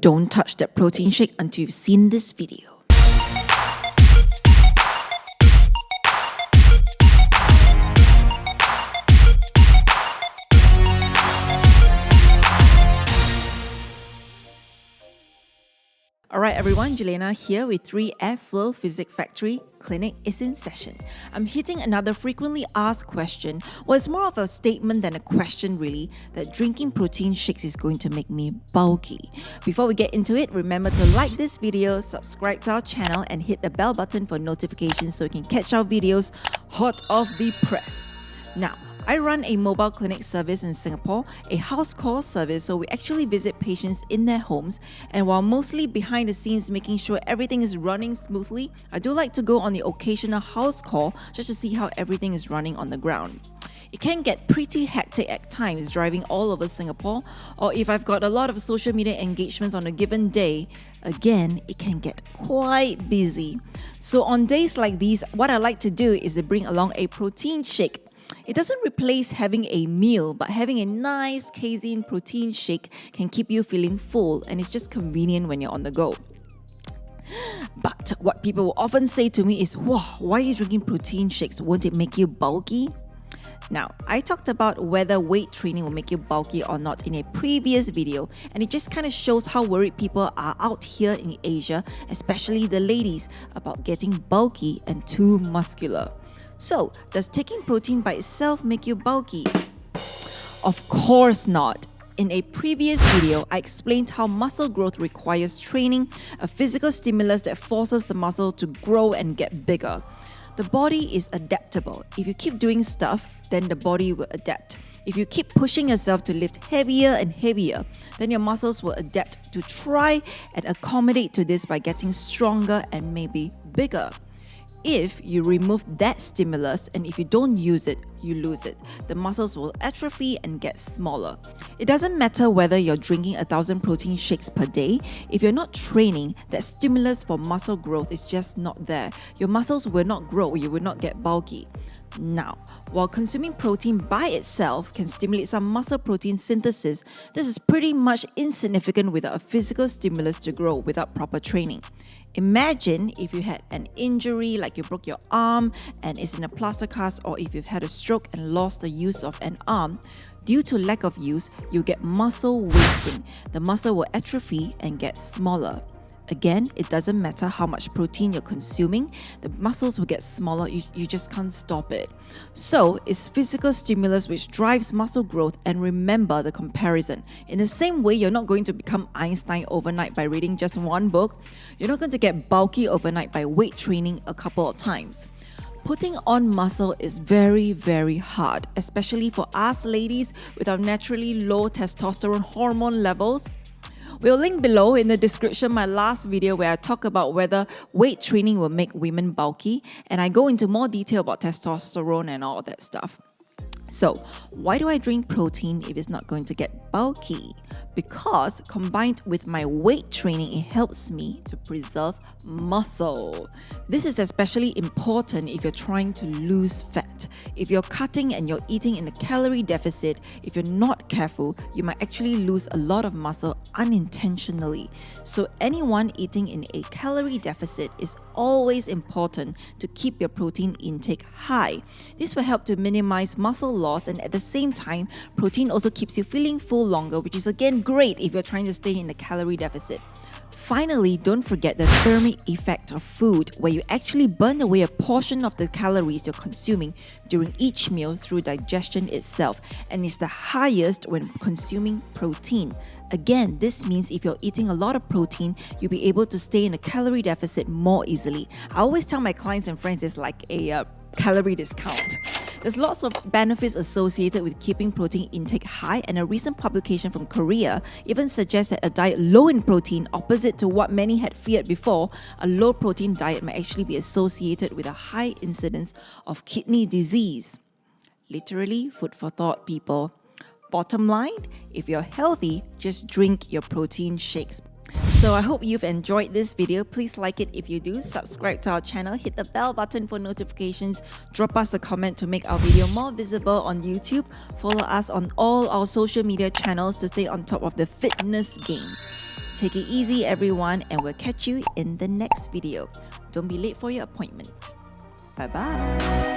don't touch that protein shake until you've seen this video. Alright everyone, Jelena here with 3 Airflow Physics Factory. Clinic is in session. I'm hitting another frequently asked question. Well, it's more of a statement than a question really, that drinking protein shakes is going to make me bulky. Before we get into it, remember to like this video, subscribe to our channel and hit the bell button for notifications so you can catch our videos hot off the press. Now, I run a mobile clinic service in Singapore, a house call service, so we actually visit patients in their homes, and while mostly behind the scenes making sure everything is running smoothly, I do like to go on the occasional house call just to see how everything is running on the ground. It can get pretty hectic at times driving all over Singapore, or if I've got a lot of social media engagements on a given day, again, it can get quite busy. So on days like these, what I like to do is to bring along a protein shake. It doesn't replace having a meal, but having a nice casein protein shake can keep you feeling full, and it's just convenient when you're on the go. But what people will often say to me is, "Wow, why are you drinking protein shakes? Won't it make you bulky?" Now, I talked about whether weight training will make you bulky or not in a previous video, and it just kind of shows how worried people are out here in Asia, especially the ladies, about getting bulky and too muscular. So, does taking protein by itself make you bulky? Of course not. In a previous video, I explained how muscle growth requires training, a physical stimulus that forces the muscle to grow and get bigger. The body is adaptable. If you keep doing stuff, then the body will adapt. If you keep pushing yourself to lift heavier and heavier, then your muscles will adapt to try and accommodate to this by getting stronger and maybe bigger. If you remove that stimulus and if you don't use it, you lose it. The muscles will atrophy and get smaller. It doesn't matter whether you're drinking 1,000 protein shakes per day. If you're not training, that stimulus for muscle growth is just not there. Your muscles will not grow, you will not get bulky. Now, while consuming protein by itself can stimulate some muscle protein synthesis, this is pretty much insignificant without a physical stimulus to grow without proper training. Imagine if you had an injury like you broke your arm and is in a plaster cast, or if you've had a stroke and lost the use of an arm. Due to lack of use, you get muscle wasting. The muscle will atrophy and get smaller. Again, it doesn't matter how much protein you're consuming, the muscles will get smaller, you just can't stop it. So, it's physical stimulus which drives muscle growth, and remember the comparison. In the same way, you're not going to become Einstein overnight by reading just one book. You're not going to get bulky overnight by weight training a couple of times. Putting on muscle is very, very hard, especially for us ladies with our naturally low testosterone hormone levels. We'll link below in the description my last video where I talk about whether weight training will make women bulky, and I go into more detail about testosterone and all that stuff. So, why do I drink protein if it's not going to get bulky? Because combined with my weight training, it helps me to preserve muscle. This is especially important if you're trying to lose fat. If you're cutting and you're eating in a calorie deficit, if you're not careful, you might actually lose a lot of muscle unintentionally. So anyone eating in a calorie deficit is always important to keep your protein intake high. This will help to minimize muscle loss, and at the same time, protein also keeps you feeling full longer, which is again great if you're trying to stay in a calorie deficit. Finally, don't forget the thermic effect of food, where you actually burn away a portion of the calories you're consuming during each meal through digestion itself, and is the highest when consuming protein. Again, this means if you're eating a lot of protein, you'll be able to stay in a calorie deficit more easily. I always tell my clients and friends it's like a calorie discount. There's lots of benefits associated with keeping protein intake high, and a recent publication from Korea even suggests that a diet low in protein, opposite to what many had feared before, a low protein diet may actually be associated with a high incidence of kidney disease. Literally, food for thought, people. Bottom line, if you're healthy, just drink your protein shakes. So I hope you've enjoyed this video. Please like it if you do, subscribe to our channel, hit the bell button for notifications, drop us a comment to make our video more visible on YouTube, follow us on all our social media channels to stay on top of the fitness game. Take it easy, everyone, and we'll catch you in the next video. Don't be late for your appointment. Bye-bye.